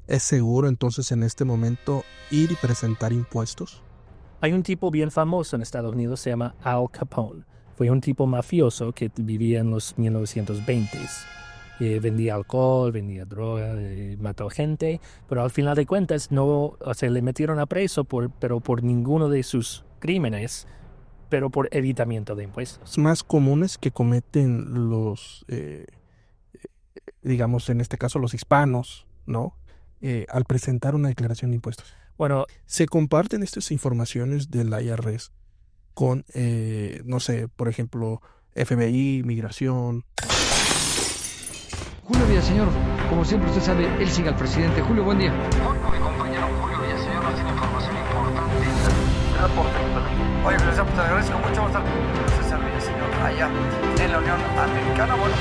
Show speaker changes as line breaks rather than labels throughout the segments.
¿Es seguro entonces en este momento ir y presentar impuestos?
Hay un tipo bien famoso en Estados Unidos, se llama Al Capone. Fue un tipo mafioso que vivía en los 1920s. Vendía alcohol, vendía droga, mató gente, pero al final de cuentas no, o sea, le metieron a preso pero por ninguno de sus crímenes, pero por evitamiento de impuestos.
Más comunes que cometen los, digamos, en este caso los hispanos, ¿no? Al presentar una declaración de impuestos.
Bueno,
Se comparten estas informaciones del IRS con, no sé, por ejemplo, FBI, migración.
Julio Villaseñor, como siempre usted sabe, él sigue al presidente. Julio, buen día.
Mi compañero Julio Villaseñor nos tiene información importante. Oye, pues te agradezco mucho. Vamos a estar César Villaseñor allá en la Unión Americana. Bueno.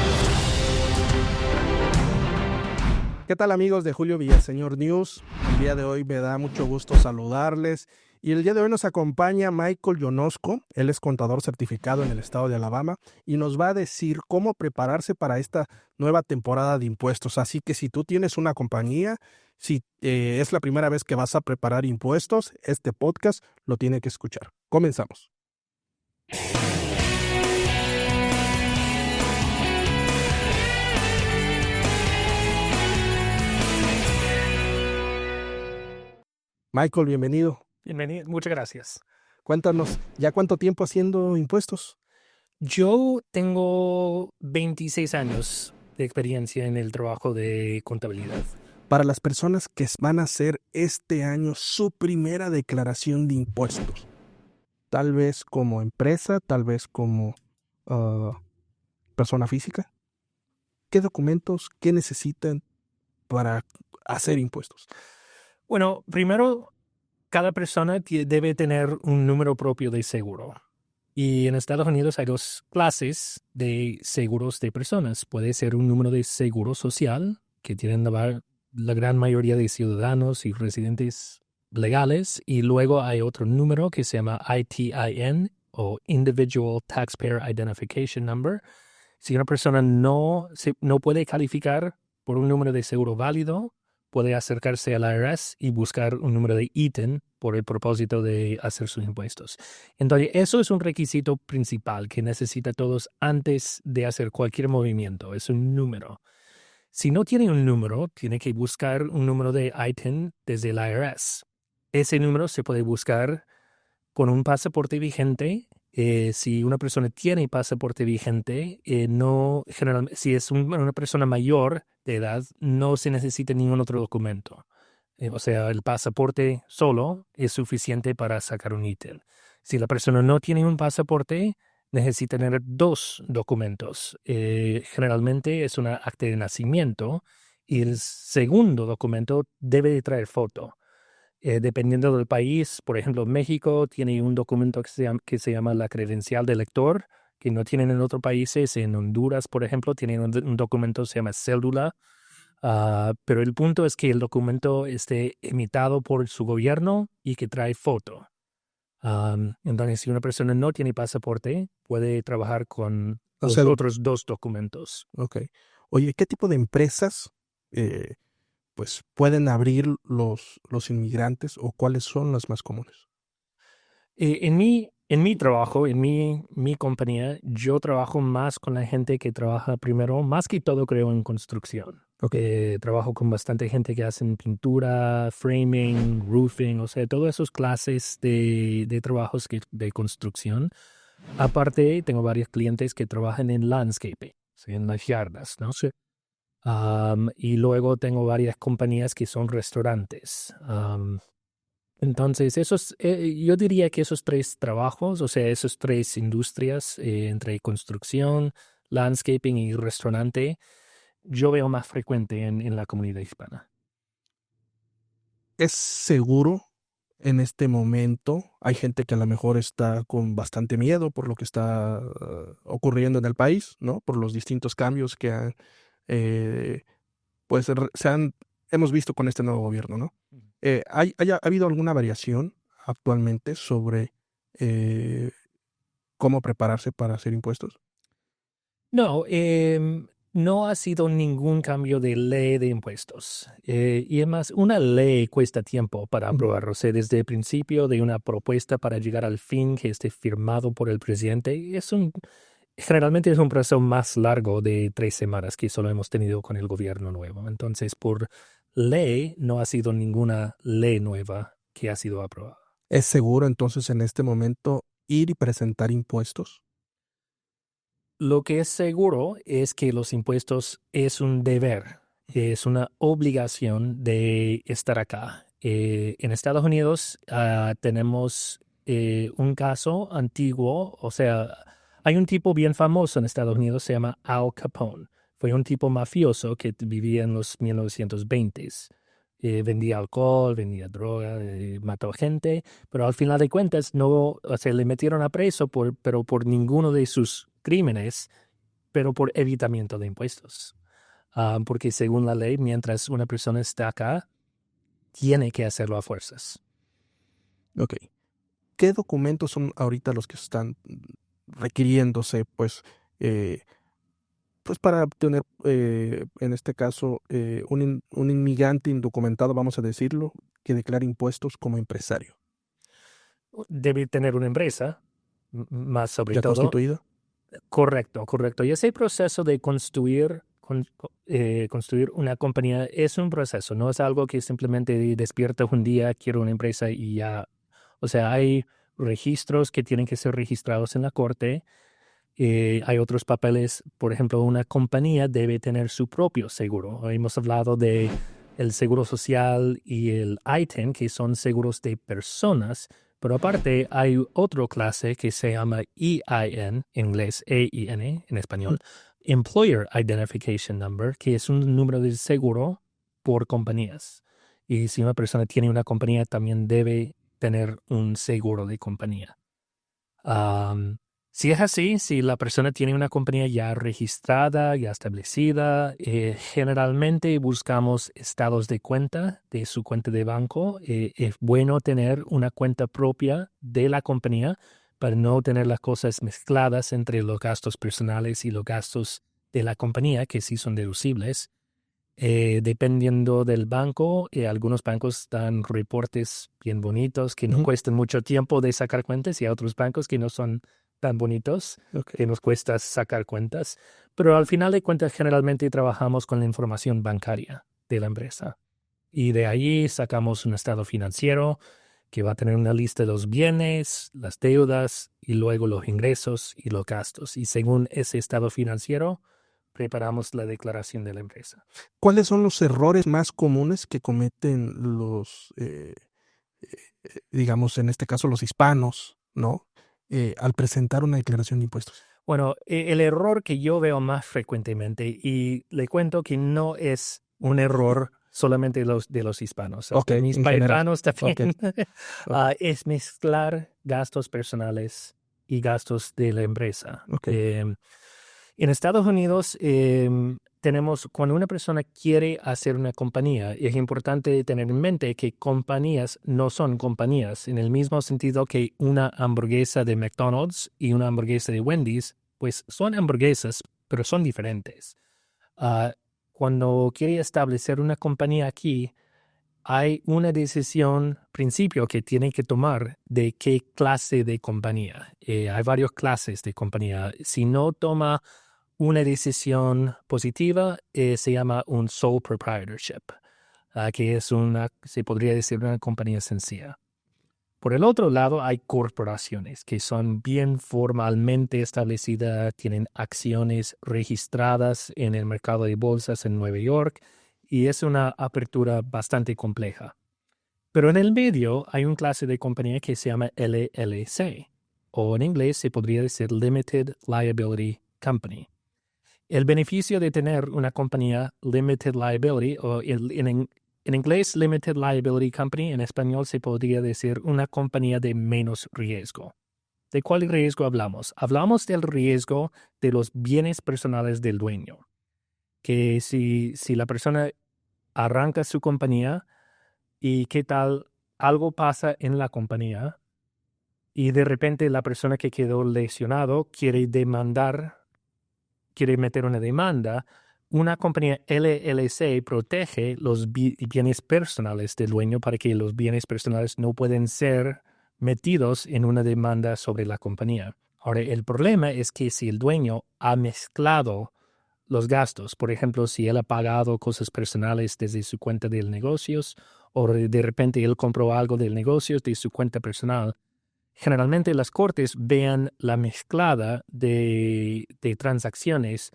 ¿Qué tal, amigos de Julio Villaseñor News? El día de hoy me da mucho gusto saludarles. Y el día de hoy nos acompaña Michael Yonosco. Él es contador certificado en el estado de Alabama y nos va a decir cómo prepararse para esta nueva temporada de impuestos. Así que si tú tienes una compañía, si es la primera vez que vas a preparar impuestos, este podcast lo tiene que escuchar. Comenzamos. Michael, bienvenido.
bienvenido, muchas gracias.
Cuéntanos, ¿ya cuánto tiempo haciendo impuestos?
Yo tengo 26 años de experiencia en el trabajo de contabilidad.
Para las personas que van a hacer este año su primera declaración de impuestos, tal vez como empresa, tal vez como persona física, ¿qué documentos, qué necesitan para hacer impuestos?
Bueno, primero, cada persona debe tener un número propio de seguro. Y en Estados Unidos hay dos clases de seguros de personas. Puede ser un número de seguro social, que tienen la gran mayoría de ciudadanos y residentes legales. Y luego hay otro número que se llama ITIN o Individual Taxpayer Identification Number. Si una persona no puede calificar por un número de seguro válido, puede acercarse al IRS y buscar un número de ITIN por el propósito de hacer sus impuestos. Entonces, eso es un requisito principal que necesita todos antes de hacer cualquier movimiento. Es un número. Si no tiene un número, tiene que buscar un número de ITIN desde el IRS. Ese número se puede buscar con un pasaporte vigente. Si una persona tiene pasaporte vigente, generalmente, si es una persona mayor de edad, no se necesita ningún otro documento. O sea, el pasaporte solo es suficiente para sacar un ITIN. Si la persona no tiene un pasaporte, necesita tener dos documentos. Generalmente es una acta de nacimiento y el segundo documento debe de traer foto. Dependiendo del país, por ejemplo, México tiene un documento que se llama la credencial de elector, que no tienen en otros países. En Honduras, por ejemplo, tienen un documento que se llama cédula. Pero el punto es que el documento esté emitado por su gobierno y que trae foto. Entonces, si una persona no tiene pasaporte, puede trabajar con los otros dos documentos.
Ok. Oye, ¿qué tipo de empresas pues pueden abrir los inmigrantes o cuáles son las más comunes?
En mi trabajo, en mi compañía, yo trabajo más con la gente que trabaja primero, más que todo creo en construcción.
Okay.
Trabajo con bastante gente que hacen pintura, framing, roofing, o sea, todas esas clases de trabajos de construcción. Aparte, tengo varios clientes que trabajan en landscaping, ¿sí? En las yardas, ¿no?
Sí.
Y luego tengo varias compañías que son restaurantes. Entonces, yo diría que esos tres trabajos, o sea, esas tres industrias, entre construcción, landscaping y restaurante, yo veo más frecuente en la comunidad hispana.
¿Es seguro en este momento? Hay gente que a lo mejor está con bastante miedo por lo que está ocurriendo en el país, ¿no? Por los distintos cambios que pues hemos visto con este nuevo gobierno, ¿no? ¿Ha habido alguna variación actualmente sobre cómo prepararse para hacer impuestos?
No, No ha sido ningún cambio de ley de impuestos. Y además, una ley cuesta tiempo para aprobar. O sea, desde el principio de una propuesta para llegar al fin que esté firmado por el presidente, generalmente es un proceso más largo de 3 semanas que solo hemos tenido con el gobierno nuevo. Entonces, por ley, no ha sido ninguna ley nueva que ha sido aprobada.
¿Es seguro entonces en este momento ir y presentar impuestos?
Lo que es seguro es que los impuestos es un deber, es una obligación de estar acá. En Estados Unidos tenemos un caso antiguo, o sea, hay un tipo bien famoso en Estados Unidos, se llama Al Capone. Fue un tipo mafioso que vivía en los 1920s. Vendía alcohol, vendía droga, mató gente, pero al final de cuentas no, o sea, le metieron a preso pero por ninguno de sus crímenes, pero por evitamiento de impuestos. Porque según la ley, mientras una persona está acá, tiene que hacerlo a fuerzas.
Ok. ¿Qué documentos son ahorita los que están requiriéndose, pues para obtener, en este caso, un inmigrante indocumentado, vamos a decirlo, que declare impuestos como empresario?
Debe tener una empresa, más sobre
¿Ya
todo.
constituida?
Correcto. Y ese proceso de construir una compañía es un proceso, no es algo que simplemente despiertas un día, quiero una empresa y ya. O sea, hay registros que tienen que ser registrados en la corte. Hay otros papeles, por ejemplo, una compañía debe tener su propio seguro. Hemos hablado de el seguro social y el ITIN, que son seguros de personas, pero aparte hay otra clase que se llama EIN, en inglés EIN en español, Employer Identification Number, que es un número de seguro por compañías. Y si una persona tiene una compañía, también debe tener un seguro de compañía. Si es así, si la persona tiene una compañía ya registrada, ya establecida, generalmente buscamos estados de cuenta de su cuenta de banco. Es bueno tener una cuenta propia de la compañía para no tener las cosas mezcladas entre los gastos personales y los gastos de la compañía, que sí son deducibles. Dependiendo del banco, algunos bancos dan reportes bien bonitos que no cuestan mucho tiempo de sacar cuentas y hay otros bancos que no son tan bonitos, que nos cuesta sacar cuentas. Pero al final de cuentas, generalmente trabajamos con la información bancaria de la empresa. Y de ahí sacamos un estado financiero que va a tener una lista de los bienes, las deudas y luego los ingresos y los gastos. Y según ese estado financiero, preparamos la declaración de la empresa.
¿Cuáles son los errores más comunes que cometen los, digamos, en este caso los hispanos, ¿no? Al presentar una declaración de impuestos?
Bueno, el error que yo veo más frecuentemente, y le cuento que no es un error solamente de los hispanos.
Okay,
Mis paisanos también. Es mezclar gastos personales y gastos de la empresa.
Okay.
En Estados Unidos tenemos, cuando una persona quiere hacer una compañía, es importante tener en mente que compañías no son compañías, en el mismo sentido que una hamburguesa de McDonald's y una hamburguesa de Wendy's, pues son hamburguesas, pero son diferentes. Cuando quiere establecer una compañía aquí, hay una decisión, principio que tiene que tomar de qué clase de compañía. Hay varias clases de compañía. Si no toma una decisión positiva, se llama un sole proprietorship, que es se podría decir una compañía sencilla. Por el otro lado, hay corporaciones que son bien formalmente establecidas, tienen acciones registradas en el mercado de bolsas en Nueva York, y es una apertura bastante compleja. Pero en el medio hay una clase de compañía que se llama LLC, o en inglés se podría decir Limited Liability Company. El beneficio de tener una compañía Limited Liability, o en inglés Limited Liability Company, en español se podría decir una compañía de menos riesgo. ¿De cuál riesgo hablamos? Hablamos del riesgo de los bienes personales del dueño. Que si la persona arranca su compañía y qué tal algo pasa en la compañía y de repente la persona que quedó lesionado quiere demandar quiere meter una demanda, una compañía LLC protege los bienes personales del dueño para que los bienes personales no pueden ser metidos en una demanda sobre la compañía. Ahora, el problema es que si el dueño ha mezclado los gastos, por ejemplo, si él ha pagado cosas personales desde su cuenta de negocios o de repente él compró algo del negocio de su cuenta personal, generalmente las cortes vean la mezclada de transacciones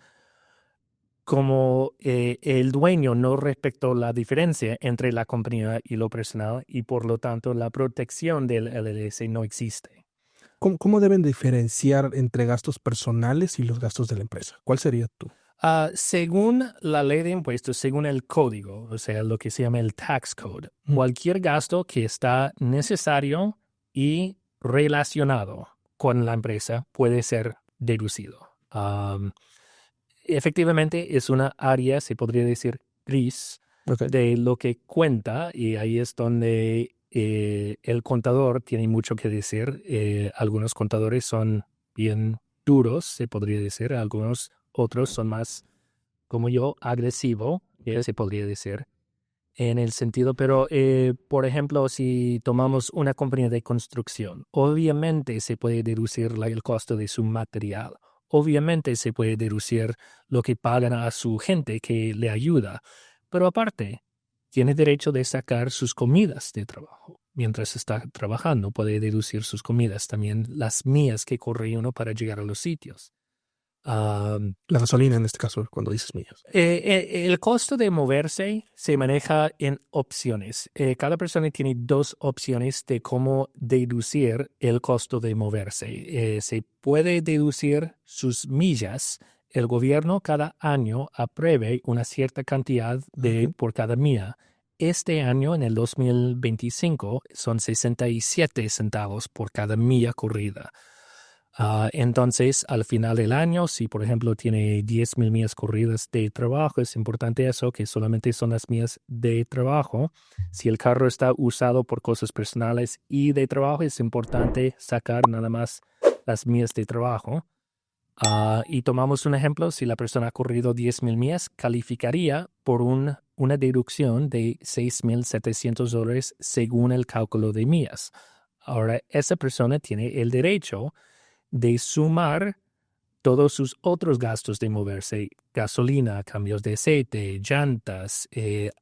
como el dueño no respetó la diferencia entre la compañía y lo personal y por lo tanto la protección del LLC no existe.
¿Cómo deben diferenciar entre gastos personales y los gastos de la empresa? ¿Cuál sería tú?
Según la ley de impuestos, según el código, o sea, lo que se llama el tax code, cualquier gasto que está necesario y relacionado con la empresa puede ser deducido. Efectivamente, es una área, se podría decir, gris de lo que cuenta y ahí es donde el contador tiene mucho que decir. Algunos contadores son bien duros, se podría decir, algunos otros son más, como yo, agresivo, se podría decir, en el sentido, pero por ejemplo, si tomamos una compañía de construcción, obviamente se puede deducir el costo de su material, obviamente se puede deducir lo que pagan a su gente que le ayuda, pero aparte, tiene derecho de sacar sus comidas de trabajo. Mientras está trabajando, puede deducir sus comidas, también las mías que corre uno para llegar a los sitios.
La gasolina en este caso, cuando dices millas.
El costo de moverse se maneja en opciones. Cada persona tiene 2 opciones de cómo deducir el costo de moverse. Se puede deducir sus millas. El gobierno cada año apruebe una cierta cantidad por cada milla. Este año, en el 2025, son 67 centavos por cada milla corrida. Entonces, al final del año, si por ejemplo tiene 10,000 millas corridas de trabajo, es importante eso, que solamente son las millas de trabajo. Si el carro está usado por cosas personales y de trabajo, es importante sacar nada más las millas de trabajo. Y tomamos un ejemplo, si la persona ha corrido 10,000 millas, calificaría por una deducción de $6,700 según el cálculo de millas. Ahora, esa persona tiene el derecho de sumar todos sus otros gastos de moverse, gasolina, cambios de aceite, llantas,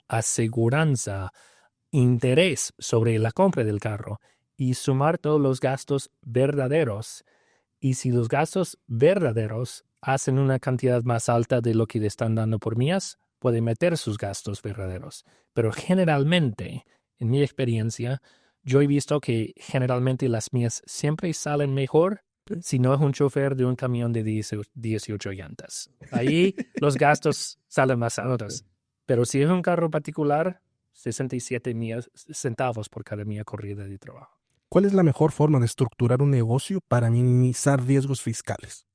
aseguranza, interés sobre la compra del carro y sumar todos los gastos verdaderos. Y si los gastos verdaderos hacen una cantidad más alta de lo que le están dando por millas, puede meter sus gastos verdaderos. Pero generalmente, en mi experiencia, yo he visto que generalmente las millas siempre salen mejor si no es un chofer de un camión de 18 llantas. Ahí los gastos salen más altos. Pero si es un carro particular, 67 centavos por cada milla corrida de trabajo.
¿Cuál es la mejor forma de estructurar un negocio para minimizar riesgos fiscales?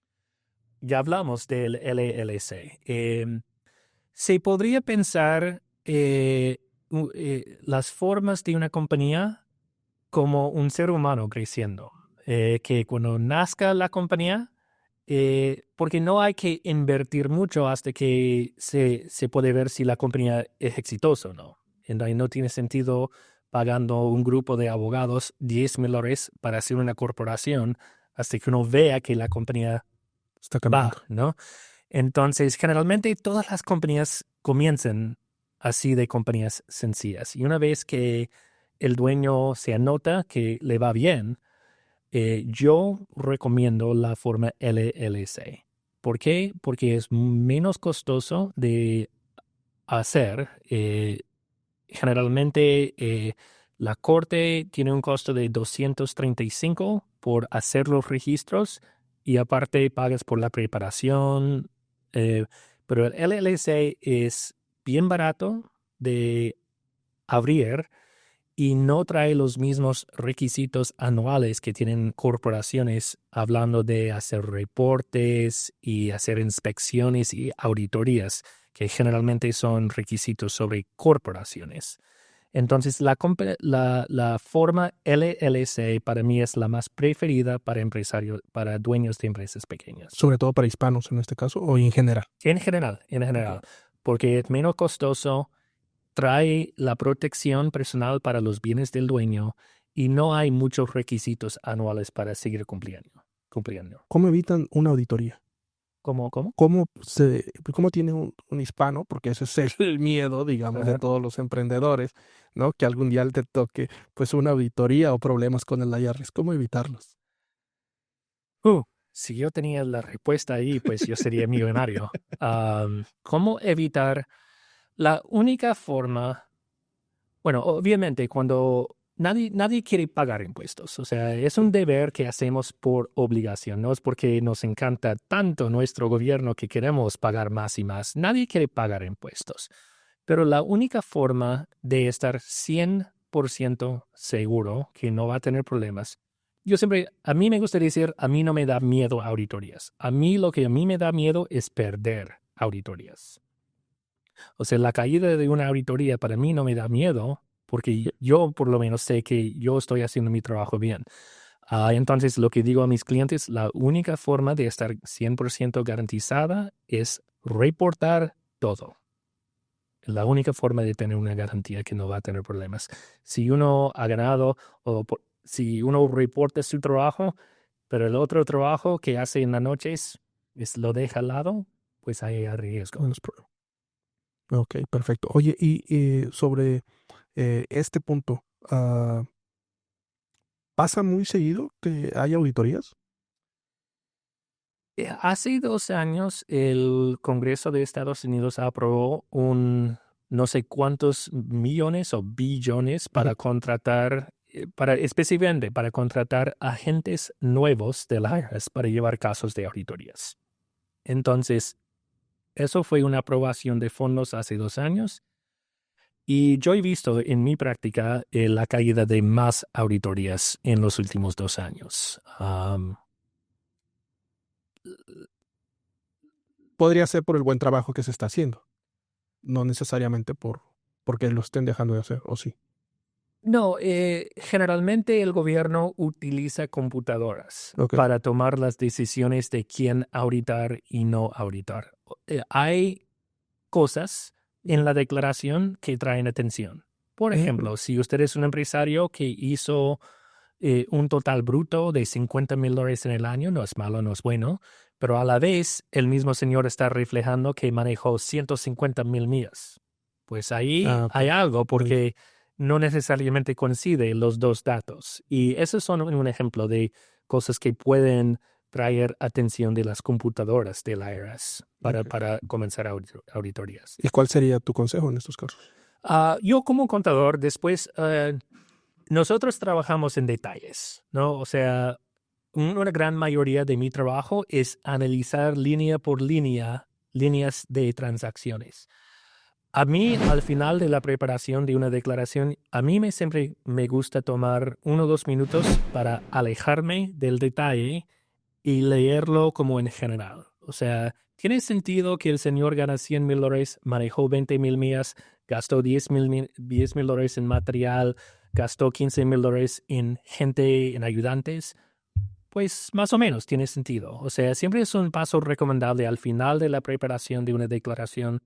Ya hablamos del LLC. Se podría pensar las formas de una compañía como un ser humano creciendo. Que cuando nazca la compañía, porque no hay que invertir mucho hasta que se puede ver si la compañía es exitosa o no. Entonces no tiene sentido pagando un grupo de abogados $10,000 para hacer una corporación hasta que uno vea que la compañía
Está cambiando.
va, ¿no? Entonces, generalmente todas las compañías comienzan así de compañías sencillas. Y una vez que el dueño se anota que le va bien, yo recomiendo la forma LLC. ¿Por qué? Porque es menos costoso de hacer. Generalmente la corte tiene un costo de $235 por hacer los registros y aparte pagas por la preparación. Pero el LLC es bien barato de abrir y no trae los mismos requisitos anuales que tienen corporaciones, hablando de hacer reportes y hacer inspecciones y auditorías, que generalmente son requisitos sobre corporaciones. Entonces, la forma LLC para mí es la más preferida para empresarios, para dueños de empresas pequeñas.
Sobre todo para hispanos en este caso, o en general.
En general, porque es menos costoso, trae la protección personal para los bienes del dueño y no hay muchos requisitos anuales para seguir cumpliendo.
¿Cómo evitan una auditoría?
¿Cómo?
¿Cómo tiene un hispano? Porque ese es el miedo, digamos, de todos los emprendedores, ¿no? Que algún día te toque pues una auditoría o problemas con el IRS. ¿Cómo evitarlos?
Si yo tenía la respuesta ahí, pues yo sería millonario. ¿Cómo evitar? La única forma, bueno, obviamente cuando nadie quiere pagar impuestos, o sea, es un deber que hacemos por obligación, no es porque nos encanta tanto nuestro gobierno que queremos pagar más y más. Nadie quiere pagar impuestos, pero la única forma de estar 100% seguro que no va a tener problemas, a mí me gusta decir, a mí no me da miedo auditorías. Lo que a mí me da miedo es perder auditorías. O sea, la caída de una auditoría para mí no me da miedo porque yo por lo menos sé que yo estoy haciendo mi trabajo bien. Entonces, lo que digo a mis clientes, la única forma de estar 100% garantizada es reportar todo. La única forma de tener una garantía que no va a tener problemas. Si uno ha ganado si uno reporta su trabajo, pero el otro trabajo que hace en las noches lo deja al lado, pues hay riesgo.
Menos problema. Ok, perfecto. Oye, y sobre este punto, ¿pasa muy seguido que haya auditorías?
Hace 2 años el Congreso de Estados Unidos aprobó no sé cuántos millones o billones para contratar, específicamente para contratar agentes nuevos del IRS para llevar casos de auditorías. Entonces, eso fue una aprobación de fondos hace 2 años. Y yo he visto en mi práctica la caída de más auditorías en los últimos 2 años.
Podría ser por el buen trabajo que se está haciendo, no necesariamente porque lo estén dejando de hacer, ¿o sí?
No, generalmente el gobierno utiliza computadoras
Ok.
para tomar las decisiones de quién auditar y no auditar. Hay cosas en la declaración que traen atención. Por ejemplo, si usted es un empresario que hizo un total bruto de $50,000 en el año, no es malo, no es bueno, pero a la vez el mismo señor está reflejando que manejó 150,000 millas. Pues ahí hay algo porque no necesariamente coincide los dos datos. Y esos son un ejemplo de cosas que pueden traer atención de las computadoras del IRS para comenzar auditorías.
¿Y cuál sería tu consejo en estos casos?
Yo como contador, después, nosotros trabajamos en detalles, ¿no? O sea, una gran mayoría de mi trabajo es analizar línea por línea, líneas de transacciones. A mí, al final de la preparación de una declaración, siempre me gusta tomar 1 o 2 minutos para alejarme del detalle y leerlo como en general. O sea, ¿tiene sentido que el señor gana $100,000, manejó 20,000 millas, gastó $10,000 en material, gastó $15,000 en gente, en ayudantes? Pues más o menos tiene sentido. O sea, siempre es un paso recomendable al final de la preparación de una declaración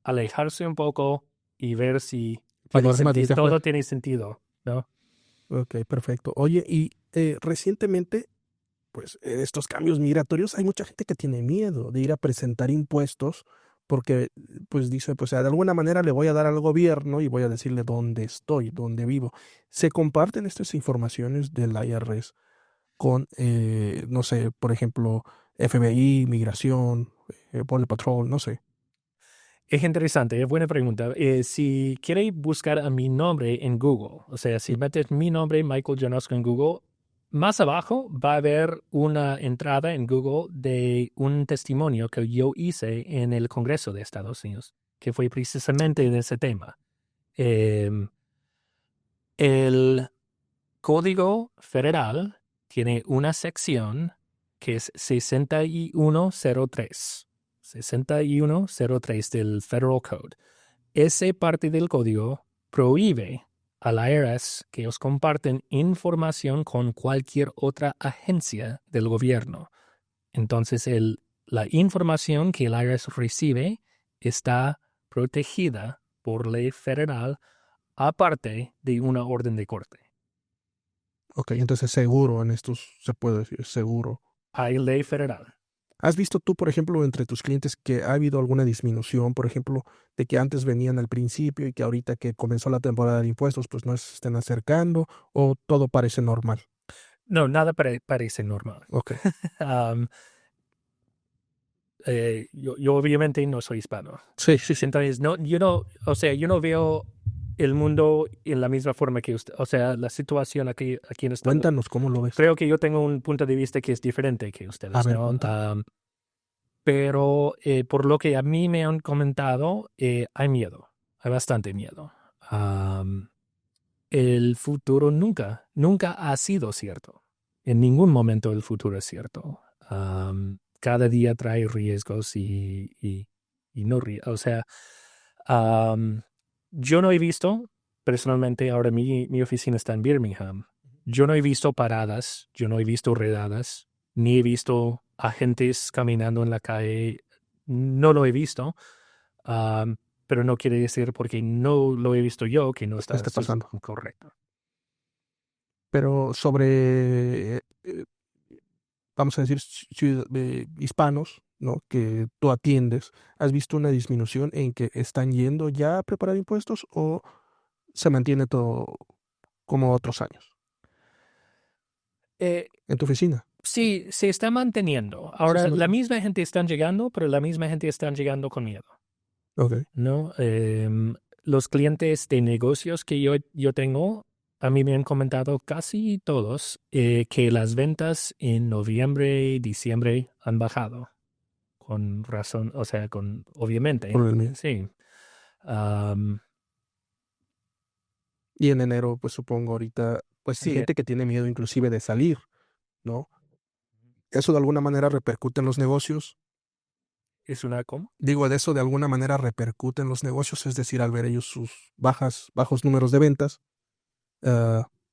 alejarse un poco y ver si todo tiene sentido, ¿no?
Ok, perfecto. Oye, y recientemente, pues estos cambios migratorios, hay mucha gente que tiene miedo de ir a presentar impuestos porque, pues dice, pues de alguna manera le voy a dar al gobierno y voy a decirle dónde estoy, dónde vivo. ¿Se comparten estas informaciones del IRS con, no sé, por ejemplo, FBI, Migración, Border Patrol, no sé?
Es interesante, es buena pregunta. Si quiere buscar a mi nombre en Google, o sea, si metes mi nombre, Michael Yonosko, en Google, más abajo va a haber una entrada en Google de un testimonio que yo hice en el Congreso de Estados Unidos, que fue precisamente de ese tema. El Código Federal tiene una sección que es 6103. 6103 del Federal Code. Esa parte del código prohíbe al IRS que ellos comparten información con cualquier otra agencia del gobierno. Entonces, la información que el IRS recibe está protegida por ley federal, aparte de una orden de corte.
Ok, entonces seguro en esto se puede decir seguro.
Hay ley federal.
¿Has visto tú, por ejemplo, entre tus clientes que ha habido alguna disminución, por ejemplo, de que antes venían al principio y que ahorita que comenzó la temporada de impuestos, pues no se estén acercando o todo parece normal?
No, nada parece normal.
Ok,
Um, yo obviamente no soy hispano.
sí, sí, sí.
Entonces, yo no veo el mundo en la misma forma que usted. O sea, la situación aquí en Estados Unidos.
Cuéntanos cómo lo ves.
Creo que yo tengo un punto de vista que es diferente que ustedes,
A ver,
¿no? Pero por lo que a mí me han comentado, hay miedo. Hay bastante miedo. El futuro nunca ha sido cierto. En ningún momento el futuro es cierto. Cada día trae riesgos y no riesgos. O sea, yo no he visto, personalmente, ahora mi oficina está en Birmingham. Yo no he visto paradas, yo no he visto redadas, ni he visto agentes caminando en la calle. No lo he visto. Pero no quiere decir porque no lo he visto yo que no está
pasando.
Correcto.
Pero sobre, vamos a decir, hispanos, ¿no? Que tú atiendes, ¿has visto una disminución en que están yendo ya a preparar impuestos o se mantiene todo como otros años en tu oficina?
Sí, se está manteniendo. Ahora,
se
la
mantiene.
misma gente está llegando, pero la misma gente está llegando con miedo,
Ok.
¿no? Los clientes de negocios que yo tengo, a mí me han comentado casi todos que las ventas en noviembre y diciembre han bajado. Con razón, o sea, obviamente.
Por el miedo.
Sí. Am,
Y en enero, pues supongo ahorita, pues hay
Sí.
gente que tiene miedo inclusive de salir, ¿no? ¿Eso de alguna manera repercute en los negocios?
¿Es una cómo?
Digo, de eso de alguna manera repercute en los negocios, es decir, al ver ellos sus bajos números de ventas,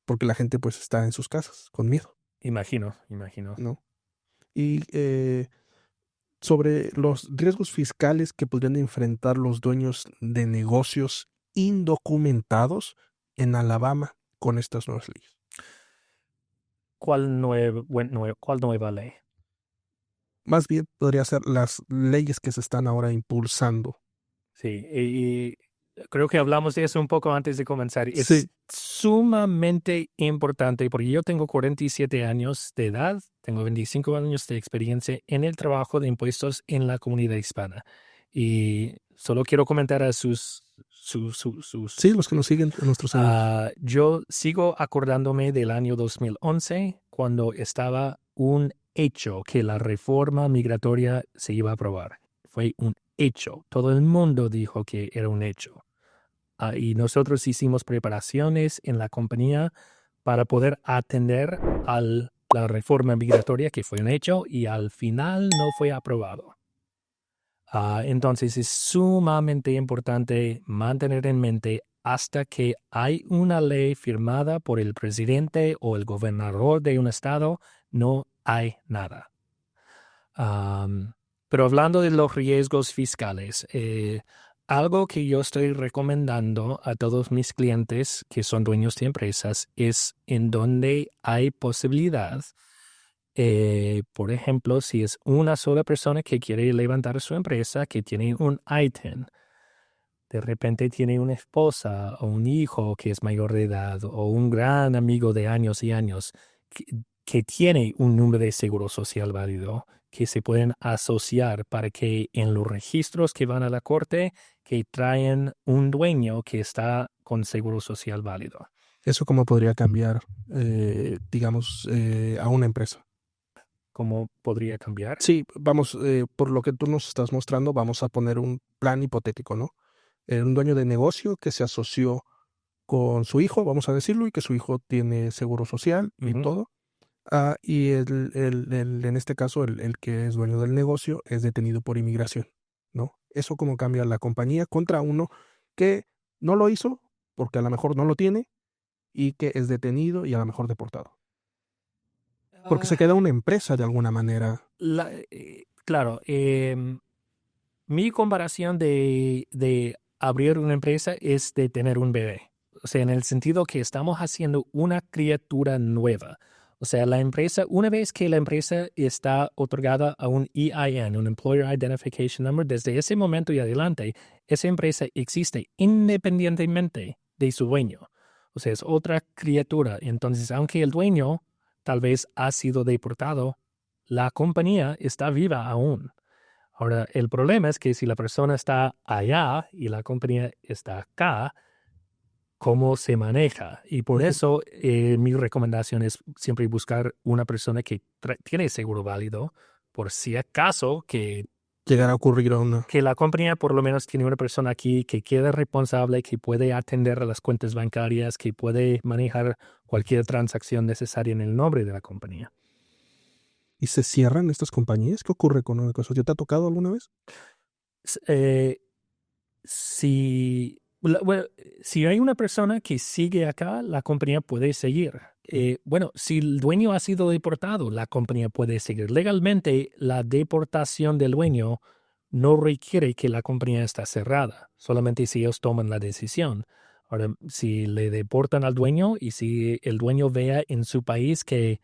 porque la gente pues está en sus casas con miedo,
Imagino.
¿no? Y sobre los riesgos fiscales que podrían enfrentar los dueños de negocios indocumentados en Alabama con estas nuevas leyes.
¿Cuál nueva ley?
Más bien podría ser las leyes que se están ahora impulsando.
Sí, y creo que hablamos de eso un poco antes de comenzar. Es
Sí.
sumamente importante porque yo tengo 47 años de edad, tengo 25 años de experiencia en el trabajo de impuestos en la comunidad hispana. Y solo quiero comentar a sus...
Sí, los que nos siguen en nuestros eventos.
Yo sigo acordándome del año 2011 cuando estaba un hecho que la reforma migratoria se iba a aprobar. Fue un hecho. Todo el mundo dijo que era un hecho. Y nosotros hicimos preparaciones en la compañía para poder atender a la reforma migratoria que fue un hecho y al final no fue aprobado. Entonces es sumamente importante mantener en mente hasta que hay una ley firmada por el presidente o el gobernador de un estado, no hay nada. Pero hablando de los riesgos fiscales, algo que yo estoy recomendando a todos mis clientes que son dueños de empresas es en donde hay posibilidad. Por ejemplo, si es una sola persona que quiere levantar su empresa, que tiene un ITIN, de repente tiene una esposa o un hijo que es mayor de edad o un gran amigo de años y años que tiene un número de seguro social válido, que se pueden asociar para que en los registros que van a la corte, que traen un dueño que está con seguro social válido.
¿Eso cómo podría cambiar, digamos, a una empresa?
¿Cómo podría cambiar?
Sí, vamos, por lo que tú nos estás mostrando, vamos a poner un plan hipotético, ¿no? Un dueño de negocio que se asoció con su hijo, vamos a decirlo, y que su hijo tiene seguro social y todo. Y en este caso, el que es dueño del negocio es detenido por inmigración, ¿no? Eso cómo cambia la compañía contra uno que no lo hizo, porque a lo mejor no lo tiene y que es detenido y a lo mejor deportado? Porque se queda una empresa de alguna manera.
Claro, mi comparación de abrir una empresa es de tener un bebé. O sea, en el sentido que estamos haciendo una criatura nueva. O sea, la empresa, una vez que la empresa está otorgada a un EIN, un Employer Identification Number, desde ese momento y adelante, esa empresa existe independientemente de su dueño. O sea, es otra criatura. Entonces, aunque el dueño tal vez ha sido deportado, la compañía está viva aún. Ahora, el problema es que si la persona está allá y la compañía está acá, ¿cómo se maneja? Y por eso mi recomendación es siempre buscar una persona que tiene seguro válido, por si acaso que
Llegar a ocurrir a una.
la compañía por lo menos tiene una persona aquí que quede responsable, que puede atender a las cuentas bancarias, que puede manejar cualquier transacción necesaria en el nombre de la compañía.
¿Y se cierran estas compañías? ¿Qué ocurre con una cosa? ¿Ya te ha tocado alguna vez?
Si hay una persona que sigue acá, la compañía puede seguir. Bueno, si el dueño ha sido deportado, la compañía puede seguir. Legalmente, la deportación del dueño no requiere que la compañía esté cerrada, solamente si ellos toman la decisión. Ahora, si le deportan al dueño y si el dueño vea en su país que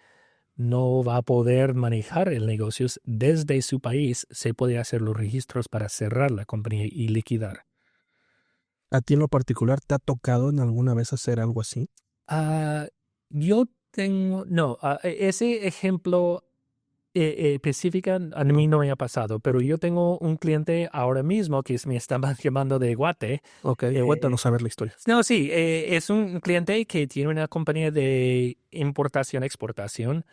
no va a poder manejar el negocio desde su país, se puede hacer los registros para cerrar la compañía y liquidar.
¿A ti en lo particular te ha tocado en alguna vez hacer algo así?
Yo tengo, no, ese ejemplo específico a mí no me ha pasado, pero yo tengo un cliente ahora mismo que me está llamando de Guate.
Ok, cuéntanos a ver la historia.
No, sí, es un cliente que tiene una compañía de importación-exportación.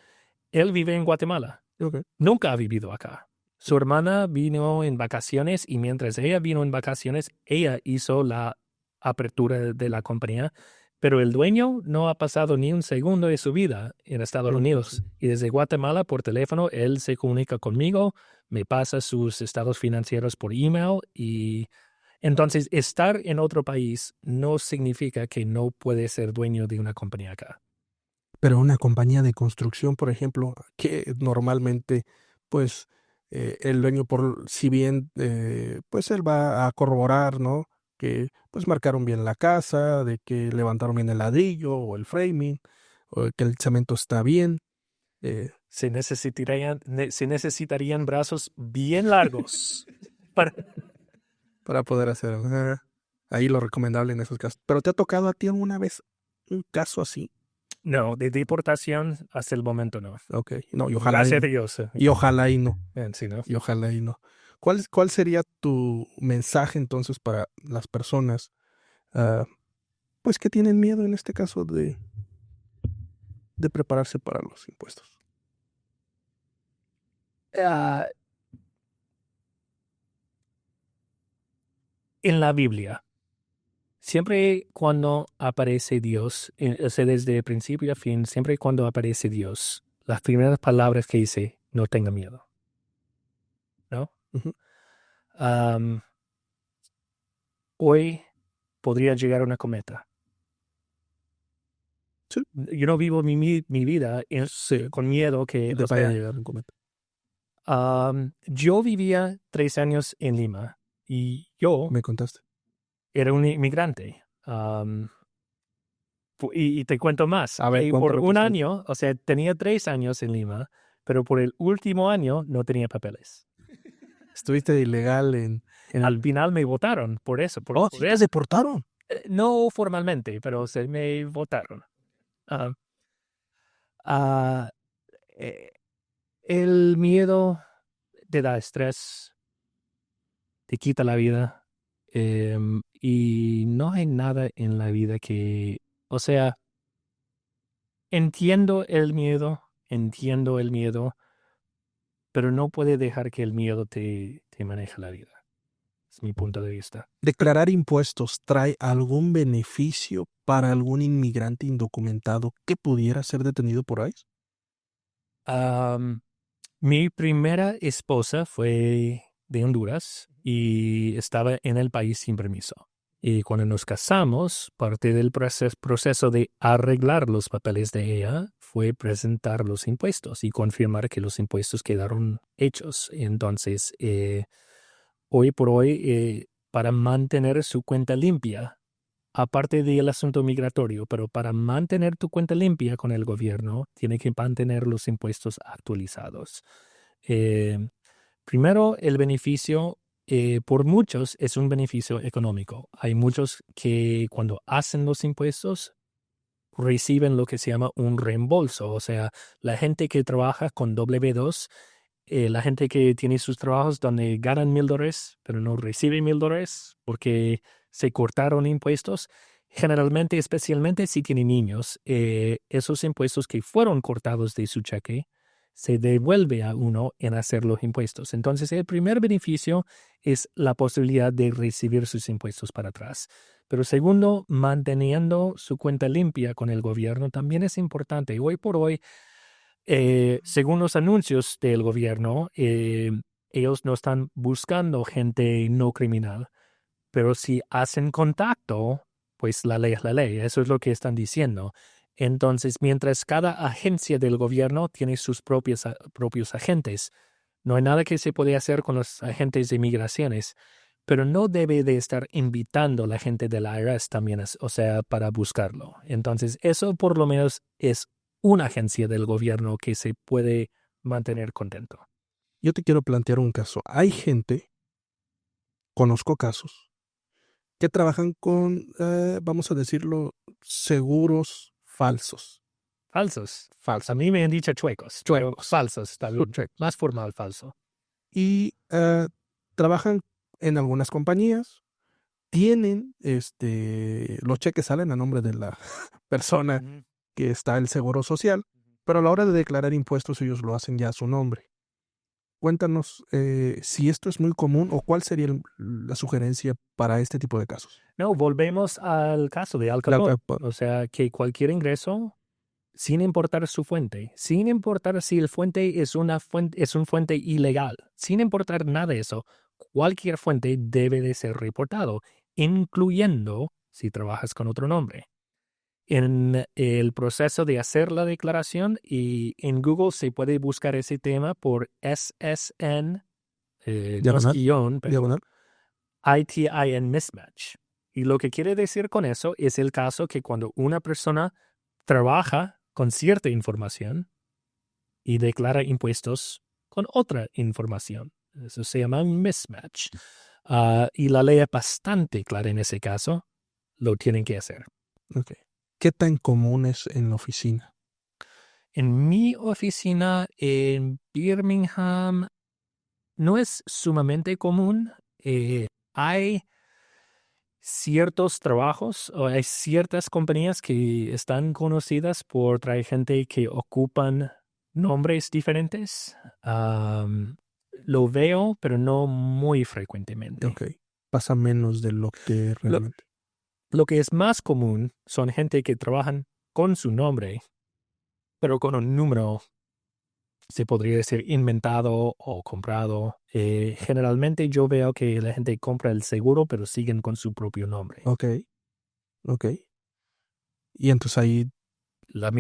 Él vive en Guatemala.
Okay.
Nunca ha vivido acá. Su hermana vino en vacaciones y mientras ella vino en vacaciones, ella hizo la apertura de la compañía, pero el dueño no ha pasado ni un segundo de su vida en Estados Unidos. Y desde Guatemala por teléfono, él se comunica conmigo, me pasa sus estados financieros por email y entonces estar en otro país no significa que no puede ser dueño de una compañía acá.
Pero una compañía de construcción, por ejemplo, que normalmente, pues, el dueño, si bien, pues él va a corroborar, ¿no? Que, pues, marcaron bien la casa, de que levantaron bien el ladrillo o el framing, o que el cemento está bien.
Se necesitarían brazos bien largos
para poder hacer ahí lo recomendable en esos casos. ¿Pero te ha tocado a ti alguna vez un caso así?
No, de deportación hasta el momento no.
Ok, no, y ojalá.
Gracias a Dios.
Y ojalá y no.
Sí, ¿no?
Y ojalá y no. ¿Cuál sería tu mensaje entonces para las personas pues que tienen miedo en este caso de prepararse para los impuestos?
En la Biblia, siempre cuando aparece Dios, o sea, desde principio a fin, siempre cuando aparece Dios, las primeras palabras que dice, no tenga miedo. ¿No?
Uh-huh.
Hoy podría llegar una cometa.
Sí.
Yo no vivo mi vida con miedo que
te vaya a llegar un cometa.
Yo vivía 3 años en Lima y yo
me contaste
era un inmigrante. Y te cuento más.
A ver,
por un año, o sea, tenía 3 años en Lima, pero por el último año no tenía papeles.
Estuviste de ilegal
Al final me votaron por eso.
¿Por eso deportaron?
No formalmente, pero se me votaron. El miedo te da estrés, te quita la vida, y no hay nada en la vida que, o sea, entiendo el miedo, pero no puede dejar que el miedo te maneje la vida. Es mi punto de vista.
¿Declarar impuestos trae algún beneficio para algún inmigrante indocumentado que pudiera ser detenido por ICE?
Mi primera esposa fue de Honduras y estaba en el país sin permiso. Y cuando nos casamos, parte del proceso de arreglar los papeles de ella fue presentar los impuestos y confirmar que los impuestos quedaron hechos. Entonces, hoy por hoy, para mantener su cuenta limpia, aparte del asunto migratorio, pero para mantener tu cuenta limpia con el gobierno, tiene que mantener los impuestos actualizados. Primero, el beneficio, por muchos, es un beneficio económico. Hay muchos que cuando hacen los impuestos reciben lo que se llama un reembolso. O sea, la gente que trabaja con W2, la gente que tiene sus trabajos donde ganan $1,000, pero no reciben $1,000 porque se cortaron impuestos, generalmente, especialmente si tienen niños, esos impuestos que fueron cortados de su cheque se devuelve a uno en hacer los impuestos. Entonces, el primer beneficio es la posibilidad de recibir sus impuestos para atrás. Pero segundo, manteniendo su cuenta limpia con el gobierno también es importante. Hoy por hoy, según los anuncios del gobierno, ellos no están buscando gente no criminal. Pero si hacen contacto, pues la ley es la ley. Eso es lo que están diciendo. Entonces, mientras cada agencia del gobierno tiene sus propios agentes, no hay nada que se puede hacer con los agentes de migraciones, pero no debe de estar invitando a la gente de la IRS también, o sea, para buscarlo. Entonces, eso por lo menos es una agencia del gobierno que se puede mantener contento.
Yo te quiero plantear un caso. Hay gente, conozco casos, que trabajan con, vamos a decirlo, seguros falsos.
Falsos.
Falsos.
A mí me han dicho chuecos.
Chuecos.
Falsos, está bien. Más formal, falso.
Y trabajan en algunas compañías, tienen, los cheques salen a nombre de la persona que está el seguro social, pero a la hora de declarar impuestos ellos lo hacen ya a su nombre. Cuéntanos si esto es muy común o cuál sería la sugerencia para este tipo de casos.
No, volvemos al caso de Al Capone. O sea, que cualquier ingreso, sin importar su fuente, sin importar si el fuente es un fuente ilegal, sin importar nada de eso, cualquier fuente debe de ser reportado, incluyendo si trabajas con otro nombre. En el proceso de hacer la declaración, y en Google se puede buscar ese tema por SSN,
Diagonal.
ITIN mismatch. Y lo que quiere decir con eso es el caso que cuando una persona trabaja con cierta información y declara impuestos con otra información. Eso se llama un mismatch. Y la ley es bastante clara en ese caso. Lo tienen que hacer.
Okay. ¿Qué tan común es en la oficina?
En mi oficina en Birmingham no es sumamente común. Hay ciertos trabajos o hay ciertas compañías que están conocidas por traer gente que ocupan nombres diferentes. Lo veo, pero no muy frecuentemente.
Ok. Pasa menos de lo que realmente.
Lo que es más común son gente que trabajan con su nombre, pero con un número, se podría decir, inventado o comprado. Generalmente yo veo que la gente compra el seguro, pero siguen con su propio nombre.
Ok. Y entonces ahí
El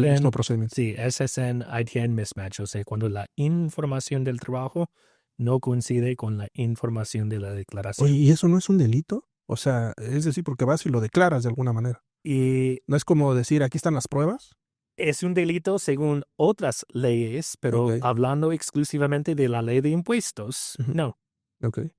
mismo
procedimiento.
Sí, SSN, ITN mismatch. O sea, cuando la información del trabajo no coincide con la información de la declaración.
Oye, ¿y eso no es un delito? O sea, es decir, porque vas y lo declaras de alguna manera.
Y
no es como decir, aquí están las pruebas.
es un delito según otras leyes, pero hablando exclusivamente de la ley de impuestos, no.
Okay.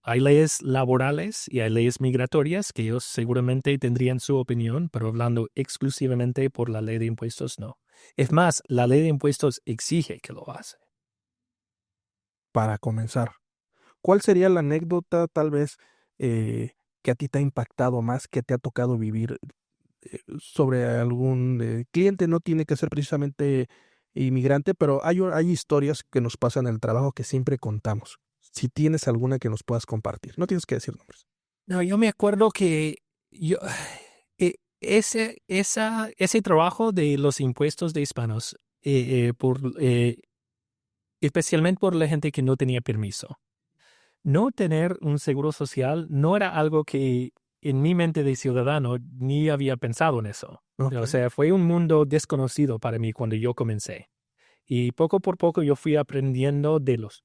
Hay leyes laborales y hay leyes migratorias que ellos seguramente tendrían su opinión, pero hablando exclusivamente por la ley de impuestos, no. Es más, la ley de impuestos exige que lo hace.
Para comenzar, ¿cuál sería la anécdota tal vez que a ti te ha impactado más, que te ha tocado vivir sobre algún cliente? No tiene que ser precisamente inmigrante, pero hay historias que nos pasan en el trabajo que siempre contamos. Si tienes alguna que nos puedas compartir, no tienes que decir nombres.
No, yo me acuerdo que ese trabajo de los impuestos de hispanos, especialmente por la gente que no tenía permiso. no tener un seguro social no era algo que en mi mente de ciudadano ni había pensado en eso.
Ok.
O sea, fue un mundo desconocido para mí cuando yo comencé. Y poco por poco yo fui aprendiendo de los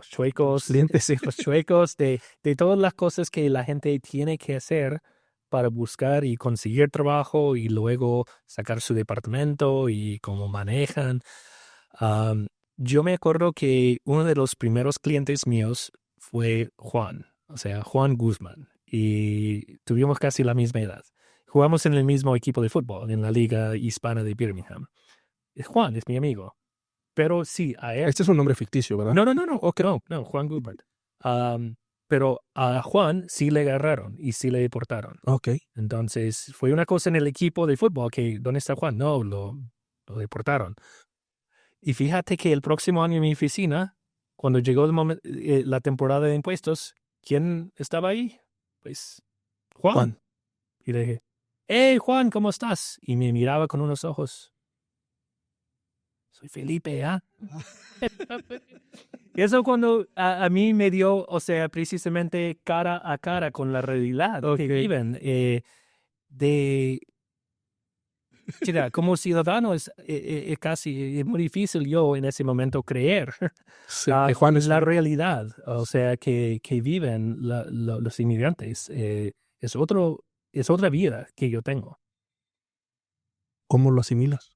chuecos,
Clientes.
de los chuecos, de todas las cosas que la gente tiene que hacer para buscar y conseguir trabajo y luego sacar su departamento y cómo manejan. Yo me acuerdo que uno de los primeros clientes míos fue Juan, o sea, Juan Guzmán, y tuvimos casi la misma edad. Jugamos en el mismo equipo de fútbol, en la Liga Hispana de Birmingham. Juan es mi amigo, pero sí, a él...
Este es un nombre ficticio, ¿verdad?
No, no, Juan Guzmán. Pero a Juan sí le agarraron y sí le deportaron.
Ok.
Entonces, fue una cosa en el equipo de fútbol que, ¿dónde está Juan? No, lo deportaron. Y fíjate que el próximo año en mi oficina, cuando llegó la temporada de impuestos, ¿quién estaba ahí? Pues Juan. Y le dije, hey Juan, ¿cómo estás? Y me miraba con unos ojos. Soy Felipe, ¿ah? Eso cuando a mí me dio, o sea, precisamente cara a cara con la realidad que viven. Mira, como ciudadano es casi muy difícil yo en ese momento creer
Sí, Juan es...
la realidad, o sea, que viven los inmigrantes. Es otra vida que yo tengo.
¿Cómo lo asimilas?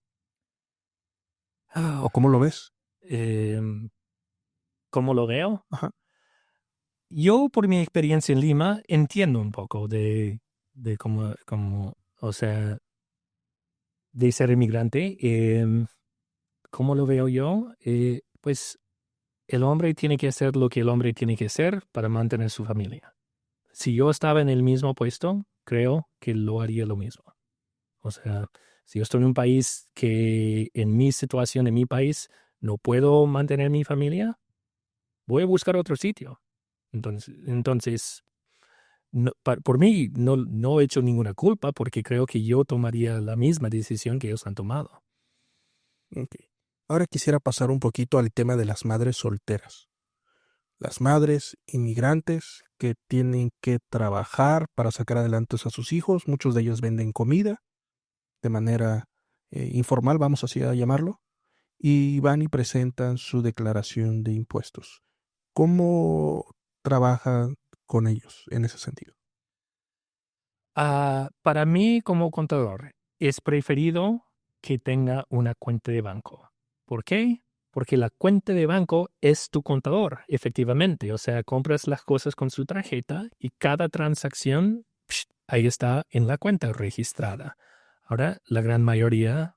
¿O cómo lo ves?
¿Cómo lo veo?
Ajá.
Yo, por mi experiencia en Lima, entiendo un poco de cómo, o sea, de ser inmigrante. ¿Cómo lo veo yo? Pues el hombre tiene que hacer lo que el hombre tiene que hacer para mantener su familia. Si yo estaba en el mismo puesto, creo que lo haría lo mismo. O sea, si yo estoy en un país que en mi situación, en mi país, no puedo mantener mi familia, voy a buscar otro sitio. Entonces por mí no he hecho ninguna culpa porque creo que yo tomaría la misma decisión que ellos han tomado.
Ok. Ahora quisiera pasar un poquito al tema de las madres solteras. Las madres inmigrantes que tienen que trabajar para sacar adelante a sus hijos. Muchos de ellos venden comida de manera informal, vamos así a llamarlo, y van y presentan su declaración de impuestos. ¿Cómo trabajan con ellos en ese sentido?
Para mí, como contador, es preferido que tenga una cuenta de banco. ¿Por qué? Porque la cuenta de banco es tu contador, efectivamente. O sea, compras las cosas con su tarjeta y cada transacción, ahí está en la cuenta registrada. Ahora, la gran mayoría,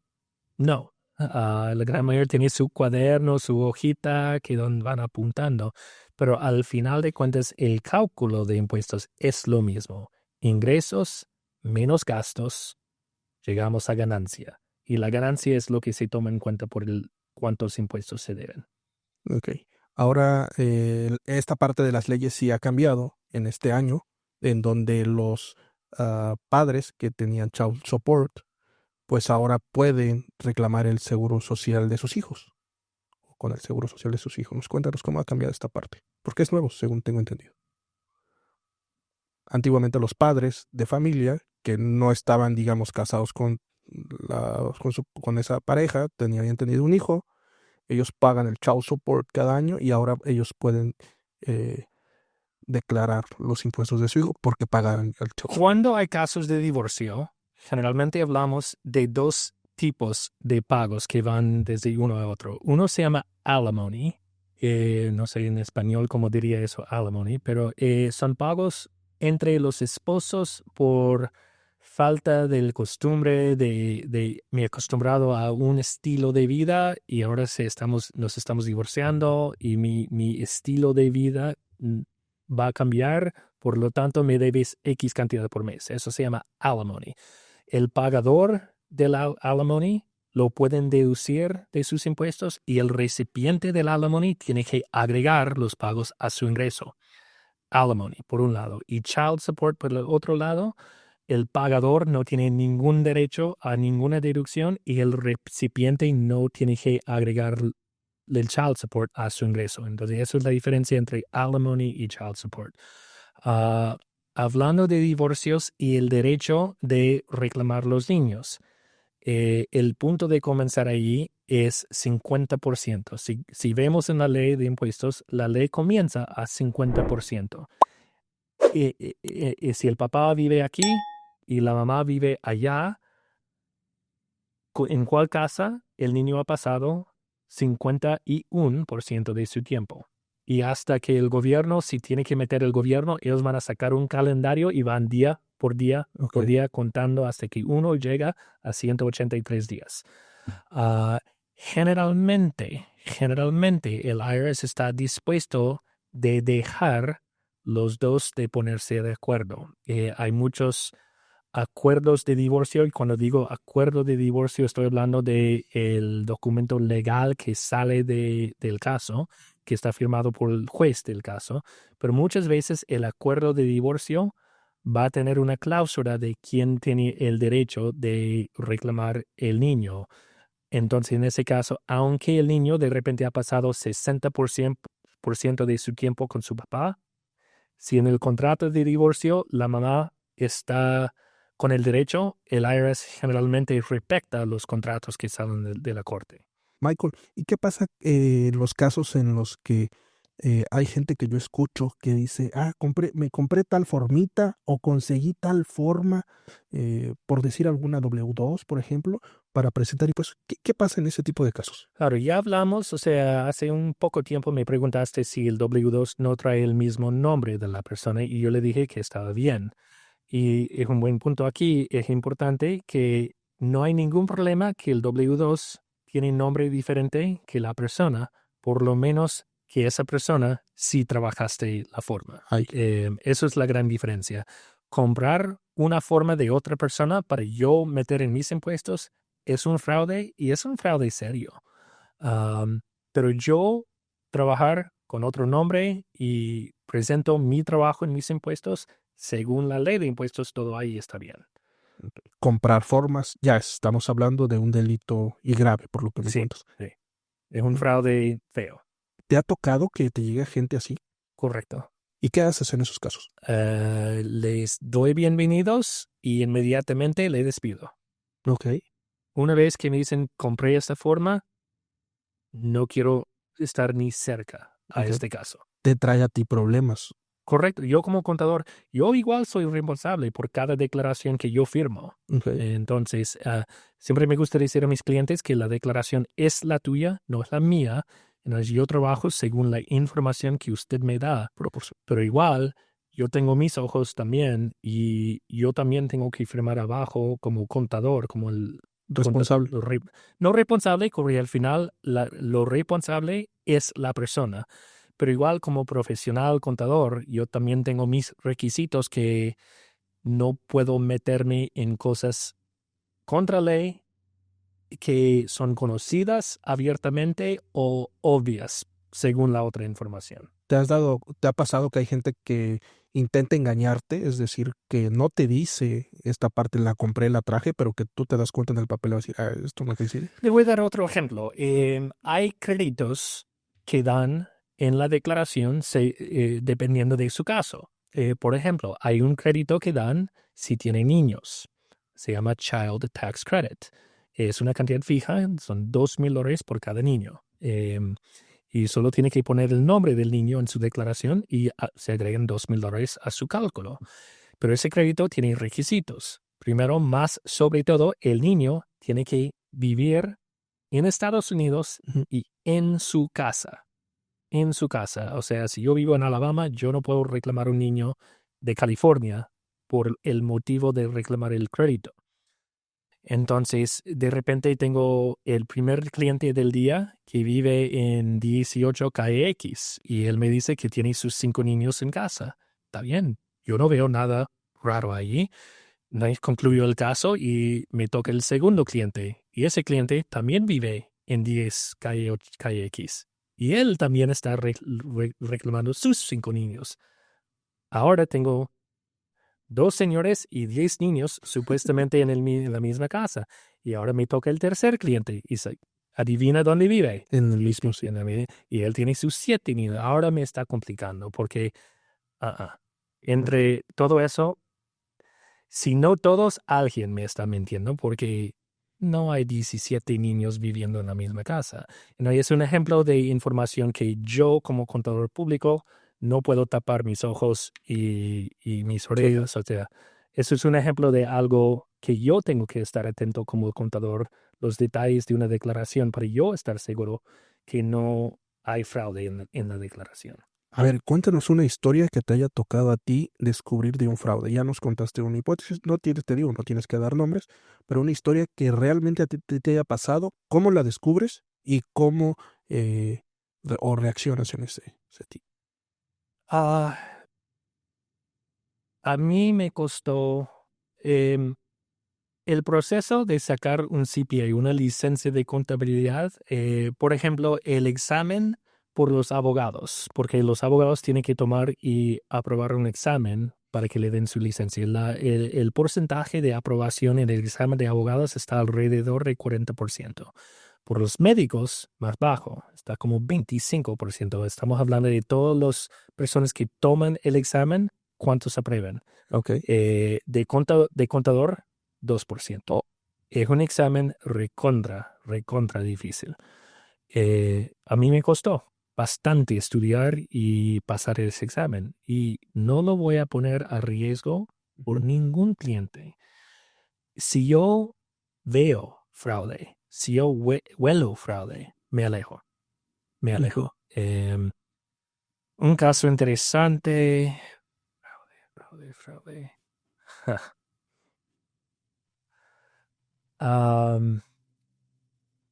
no. La gran mayoría tiene su cuaderno, su hojita, que donde van apuntando. Pero al final de cuentas, el cálculo de impuestos es lo mismo. Ingresos menos gastos, llegamos a ganancia. Y la ganancia es lo que se toma en cuenta por cuántos impuestos se deben.
Ok. Ahora, esta parte de las leyes sí ha cambiado en este año, en donde los padres que tenían child support, pues ahora pueden reclamar el seguro social de sus hijos, o con el seguro social de sus hijos. Cuéntanos cómo ha cambiado esta parte, porque es nuevo, según tengo entendido. Antiguamente los padres de familia que no estaban, digamos, casados con esa pareja, habían tenido un hijo, ellos pagan el child support cada año y ahora ellos pueden declarar los impuestos de su hijo porque pagan el child support.
Cuando hay casos de divorcio, generalmente hablamos de dos tipos de pagos que van desde uno a otro. Uno se llama alimony, no sé en español cómo diría eso, alimony, pero son pagos entre los esposos por falta de costumbre, me he acostumbrado a un estilo de vida y ahora nos estamos divorciando y mi estilo de vida va a cambiar, por lo tanto me debes X cantidad por mes. Eso se llama alimony. El pagador del alimony lo pueden deducir de sus impuestos y el recipiente del alimony tiene que agregar los pagos a su ingreso. Alimony, por un lado, y child support, por el otro lado, el pagador no tiene ningún derecho a ninguna deducción y el recipiente no tiene que agregar el child support a su ingreso. Entonces, eso es la diferencia entre alimony y child support. Hablando de divorcios y el derecho de reclamar los niños, el punto de comenzar allí es 50%. Si vemos en la ley de impuestos, la ley comienza a 50%. Y si el papá vive aquí y la mamá vive allá, ¿en cuál casa el niño ha pasado 51% de su tiempo? Y hasta que el gobierno, si tiene que meter el gobierno, ellos van a sacar un calendario y van día por día contando hasta que uno llega a 183 días. Generalmente el IRS está dispuesto de dejar los dos de ponerse de acuerdo. Hay muchos acuerdos de divorcio, y cuando digo acuerdo de divorcio estoy hablando del documento legal que sale del caso, que está firmado por el juez del caso, pero muchas veces el acuerdo de divorcio va a tener una cláusula de quién tiene el derecho de reclamar el niño. Entonces, en ese caso, aunque el niño de repente ha pasado 60% de su tiempo con su papá, si en el contrato de divorcio la mamá está con el derecho, el IRS generalmente respeta los contratos que salen de la corte.
Michael, ¿y qué pasa en los casos en los que hay gente que yo escucho que dice, me compré tal formita o conseguí tal forma, por decir alguna W2, por ejemplo, para presentar impuestos? ¿Qué pasa en ese tipo de casos?
Claro, ya hablamos, hace un poco tiempo me preguntaste si el W2 no trae el mismo nombre de la persona y yo le dije que estaba bien. Y es un buen punto aquí. Es importante que no hay ningún problema que el W2 tiene nombre diferente que la persona, por lo menos que esa persona sí trabajaste la forma. Eso es la gran diferencia. Comprar una forma de otra persona para yo meter en mis impuestos es un fraude y es un fraude serio. Pero yo trabajar con otro nombre y presento mi trabajo en mis impuestos, según la ley de impuestos, todo ahí está bien.
Comprar formas, ya estamos hablando de un delito y grave, por lo que me cuentas.
Sí, es un fraude feo.
¿Te ha tocado que te llegue gente así?
Correcto.
¿Y qué haces en esos casos?
Les doy bienvenidos y inmediatamente le despido.
Ok.
Una vez que me dicen, compré esta forma, no quiero estar ni cerca a este caso.
Te trae a ti problemas.
Correcto. Yo como contador, yo igual soy responsable por cada declaración que yo firmo.
Okay.
Entonces, siempre me gusta decir a mis clientes que la declaración es la tuya, no es la mía. Entonces, yo trabajo según la información que usted me da. Pero igual, yo tengo mis ojos también y yo también tengo que firmar abajo como contador, como el
responsable.
No responsable, porque al final lo responsable es la persona. Pero igual como profesional contador, yo también tengo mis requisitos que no puedo meterme en cosas contra ley que son conocidas abiertamente o obvias según la otra información.
¿Te ha pasado que hay gente que intenta engañarte? Es decir, que no te dice esta parte, la compré, la traje, pero que tú te das cuenta en el papel y vas a decir, esto no existe.
Le voy a dar otro ejemplo. Hay créditos que dan en la declaración dependiendo de su caso. Por ejemplo, hay un crédito que dan si tiene niños. Se llama Child Tax Credit. Es una cantidad fija, son $2,000 por cada niño. Y solo tiene que poner el nombre del niño en su declaración y se agregan $2,000 a su cálculo. Pero ese crédito tiene requisitos. Primero, más sobre todo, el niño tiene que vivir en Estados Unidos y en su casa. En su casa. O sea, si yo vivo en Alabama, yo no puedo reclamar un niño de California por el motivo de reclamar el crédito. Entonces, de repente tengo el primer cliente del día que vive en 18 calle X y él me dice que tiene sus 5 niños en casa. Está bien, yo no veo nada raro allí. Concluyo el caso y me toca el segundo cliente. Y ese cliente también vive en 10 calle X. Y él también está reclamando sus 5 niños. Ahora tengo 2 señores y 10 niños supuestamente en la misma casa. Y ahora me toca el tercer cliente. Y Adivina dónde vive.
En el mismo
Sí, y él tiene sus 7 niños. Ahora me está complicando porque entre todo eso, si no todos, alguien me está mintiendo porque no hay 17 niños viviendo en la misma casa. No, y es un ejemplo de información que yo como contador público no puedo tapar mis ojos y mis orejas. O sea, eso es un ejemplo de algo que yo tengo que estar atento como contador, los detalles de una declaración para yo estar seguro que no hay fraude en la declaración.
A ver, cuéntanos una historia que te haya tocado a ti descubrir de un fraude. Ya nos contaste una hipótesis, no tienes, te digo, no tienes que dar nombres, pero una historia que realmente a ti te haya pasado, cómo la descubres y cómo o reaccionas en ese tipo.
Ah, a mí me costó el proceso de sacar un CPA, una licencia de contabilidad, por ejemplo, el examen por los abogados, porque los abogados tienen que tomar y aprobar un examen para que le den su licencia. El porcentaje de aprobación en el examen de abogados está alrededor de 40%. Por los médicos, más bajo, está como 25%. Estamos hablando de todas las personas que toman el examen, ¿cuántos aprueban?
Ok.
De contador, 2%. Es un examen recontra difícil. A mí me costó bastante estudiar y pasar ese examen. Y no lo voy a poner a riesgo por ningún cliente. Si yo veo fraude, si yo huelo fraude, me alejo. Un caso interesante. Fraude.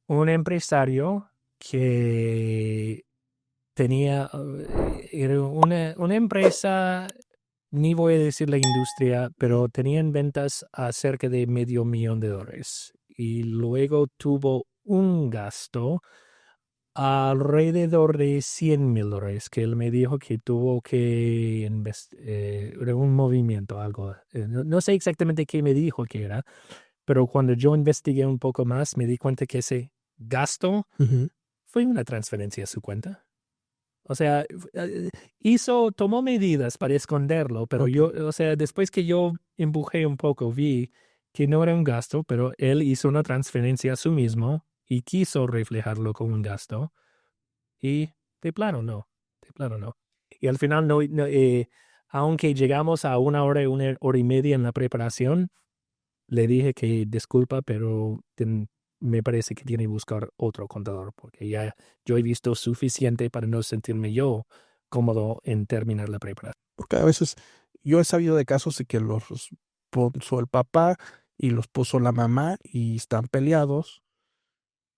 Un empresario que tenía era una empresa, ni voy a decir la industria, pero tenían ventas a cerca de $500,000 y luego tuvo un gasto alrededor de $100,000 que él me dijo que tuvo que era un movimiento, algo. No sé exactamente qué me dijo que era, pero cuando yo investigué un poco más me di cuenta que ese gasto fue una transferencia a su cuenta. O sea, tomó medidas para esconderlo, pero después que yo empujé un poco, vi que no era un gasto, pero él hizo una transferencia a sí mismo y quiso reflejarlo como un gasto. Y de plano no. Y al final, aunque llegamos a 1 hora y media en la preparación, le dije que disculpa, pero me parece que tiene que buscar otro contador, porque ya yo he visto suficiente para no sentirme yo cómodo en terminar la preparación.
Porque a veces yo he sabido de casos de que los puso el papá y los puso la mamá y están peleados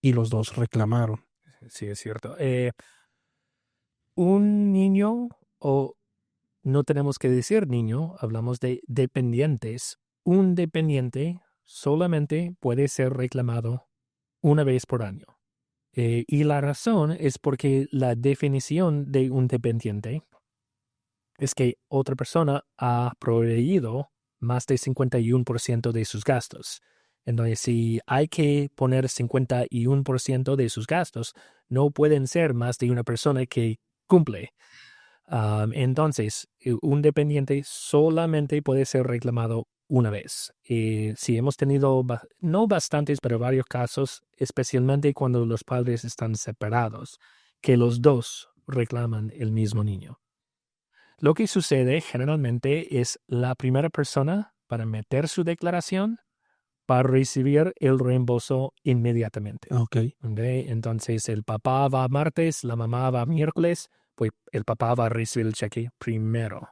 y los dos reclamaron.
Sí, es cierto. Un niño, o no tenemos que decir niño, hablamos de dependientes. Un dependiente solamente puede ser reclamado una vez por año. Y la razón es porque la definición de un dependiente es que otra persona ha proveído más del 51% de sus gastos. Entonces, si hay que poner 51% de sus gastos, no pueden ser más de una persona que cumple. Entonces, un dependiente solamente puede ser reclamado una vez. Si hemos tenido, no bastantes, pero varios casos, especialmente cuando los padres están separados, que los dos reclaman el mismo niño. Lo que sucede generalmente es la primera persona para meter su declaración para recibir el reembolso inmediatamente.
Okay.
Entonces, el papá va martes, la mamá va miércoles, pues el papá va a recibir el cheque primero.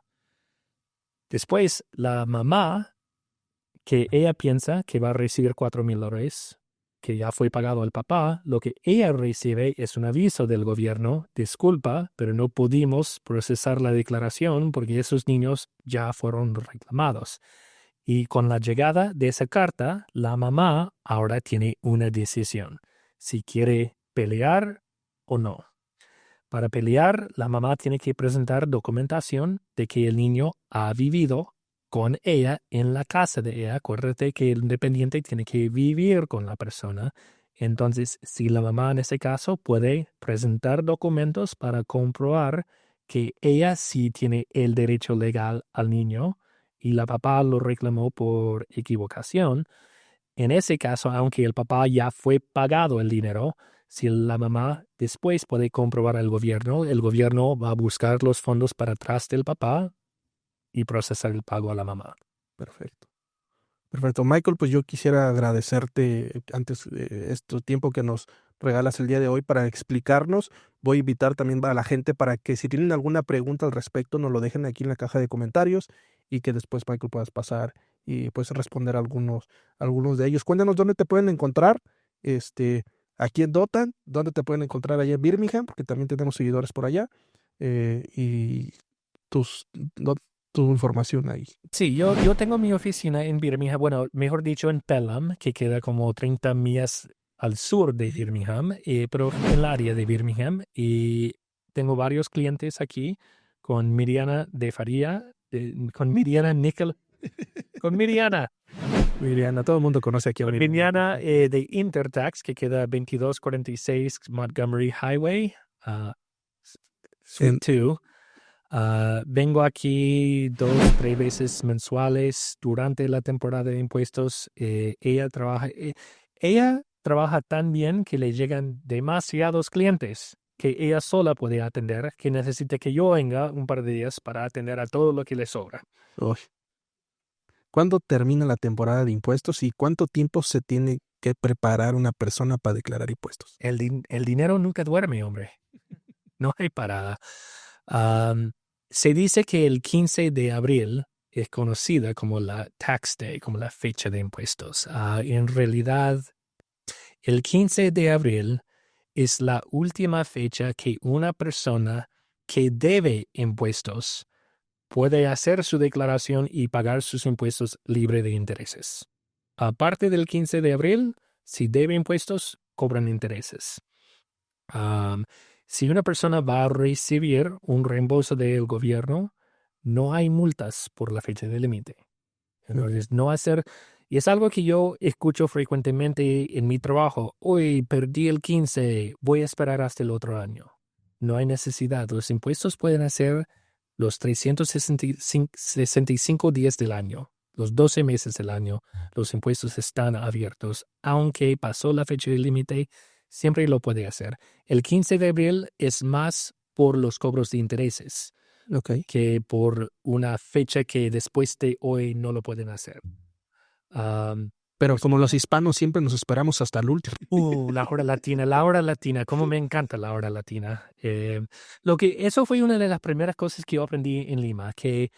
Después, la mamá, que ella piensa que va a recibir $4,000, que ya fue pagado al papá, lo que ella recibe es un aviso del gobierno, disculpa, pero no pudimos procesar la declaración porque esos niños ya fueron reclamados. Y con la llegada de esa carta, la mamá ahora tiene una decisión, si quiere pelear o no. Para pelear, la mamá tiene que presentar documentación de que el niño ha vivido con ella en la casa de ella. Acuérdate que el dependiente tiene que vivir con la persona Entonces, si la mamá en ese caso puede presentar documentos para comprobar que ella sí tiene el derecho legal al niño y la papá lo reclamó por equivocación, en ese caso, aunque el papá ya fue pagado el dinero, si la mamá después puede comprobar al gobierno, el gobierno va a buscar los fondos para atrás del papá y procesar el pago a la mamá.
Perfecto. Perfecto. Michael, pues yo quisiera agradecerte antes de este tiempo que nos regalas el día de hoy para explicarnos. Voy a invitar también a la gente para que si tienen alguna pregunta al respecto nos lo dejen aquí en la caja de comentarios y que después, Michael, puedas pasar y pues responder algunos de ellos. Cuéntanos dónde te pueden encontrar aquí en Dothan, dónde te pueden encontrar allá en Birmingham, porque también tenemos seguidores por allá, y tu información ahí.
Sí, yo tengo mi oficina en Birmingham, bueno, mejor dicho en Pelham, que queda como 30 millas al sur de Birmingham, pero en el área de Birmingham. Y tengo varios clientes aquí con Miriana de Faría, con Miriana Nickel, con Miriana.
Miriana, todo el mundo conoce aquí a
Miriana de Intertax, que queda 2246 Montgomery Highway, Suite 2. Vengo aquí 2-3 veces mensuales durante la temporada de impuestos. Ella trabaja tan bien que le llegan demasiados clientes que ella sola puede atender, que necesita que yo venga un par de días para atender a todo lo que le sobra.
Uy. ¿Cuándo termina la temporada de impuestos y cuánto tiempo se tiene que preparar una persona para declarar impuestos?
El dinero nunca duerme, hombre. No hay parada. Se dice que el 15 de abril es conocida como la Tax Day, como la fecha de impuestos. En realidad, el 15 de abril es la última fecha que una persona que debe impuestos puede hacer su declaración y pagar sus impuestos libre de intereses. Aparte del 15 de abril, si debe impuestos, cobran intereses. Si una persona va a recibir un reembolso del gobierno, no hay multas por la fecha de límite. Entonces, no hacer... Y es algo que yo escucho frecuentemente en mi trabajo. Hoy perdí el 15, voy a esperar hasta el otro año. No hay necesidad. Los impuestos pueden hacer los 365 días del año, los 12 meses del año. Los impuestos están abiertos. Aunque pasó la fecha de límite, siempre lo puede hacer. El 15 de abril es más por los cobros de intereses que por una fecha que después de hoy no lo pueden hacer.
Pero como los hispanos siempre nos esperamos hasta el último.
La hora latina, cómo me encanta la hora latina. Eso fue una de las primeras cosas que yo aprendí en Lima, que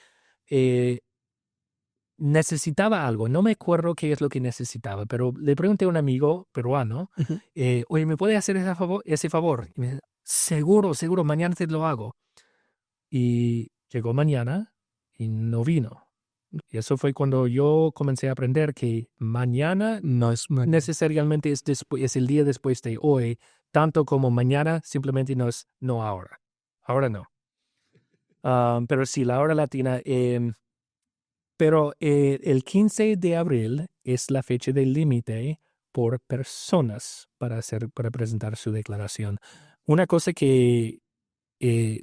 necesitaba algo. No me acuerdo qué es lo que necesitaba, pero le pregunté a un amigo peruano, oye, ¿me puede hacer ese favor? Y me dice, seguro, mañana te lo hago. Y llegó mañana y no vino. Y eso fue cuando yo comencé a aprender que mañana no es necesariamente es el día después de hoy, tanto como mañana simplemente no es no ahora. Ahora no. Pero sí, la hora latina. Pero el 15 de abril es la fecha del límite por personas para presentar su declaración. Una cosa que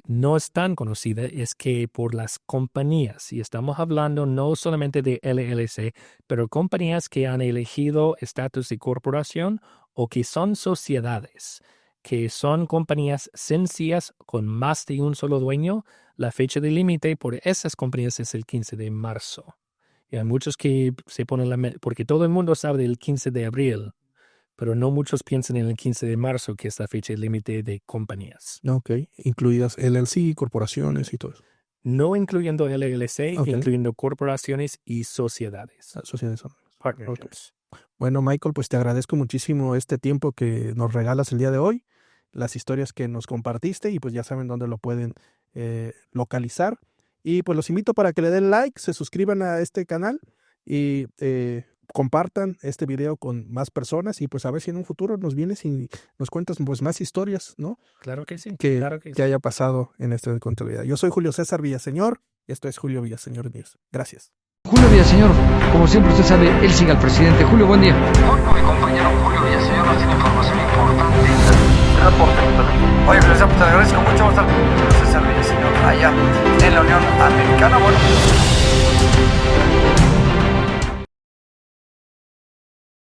no es tan conocida es que por las compañías, y estamos hablando no solamente de LLC, pero compañías que han elegido estatus de corporación o que son sociedades, que son compañías sencillas con más de un solo dueño, la fecha de límite por esas compañías es el 15 de marzo. Y hay muchos que se ponen porque todo el mundo sabe del 15 de abril, pero no muchos piensan en el 15 de marzo, que es la fecha límite de compañías.
Ok, incluidas LLC, corporaciones y todo eso.
No incluyendo LLC, incluyendo corporaciones y sociedades.
Sociedades anónimas.
Partnerships.
Okay. Bueno, Michael, pues te agradezco muchísimo este tiempo que nos regalas el día de hoy, las historias que nos compartiste y pues ya saben dónde lo pueden localizar. Y pues los invito para que le den like, se suscriban a este canal y compartan este video con más personas y pues a ver si en un futuro nos vienes y nos cuentas pues más historias, ¿no?
Claro que sí.
Que
sí.
haya pasado en esta contabilidad. Yo soy Julio César Villaseñor y esto es Julio Villaseñor News. Gracias.
Julio Villaseñor, como siempre usted sabe, él sigue al presidente. Julio, buen día.
Mi compañero Julio Villaseñor nos tiene información importante. Reporte. Oye, pues te agradezco mucho. Vamos a estar César Villaseñor allá en la Unión Americana. Bueno.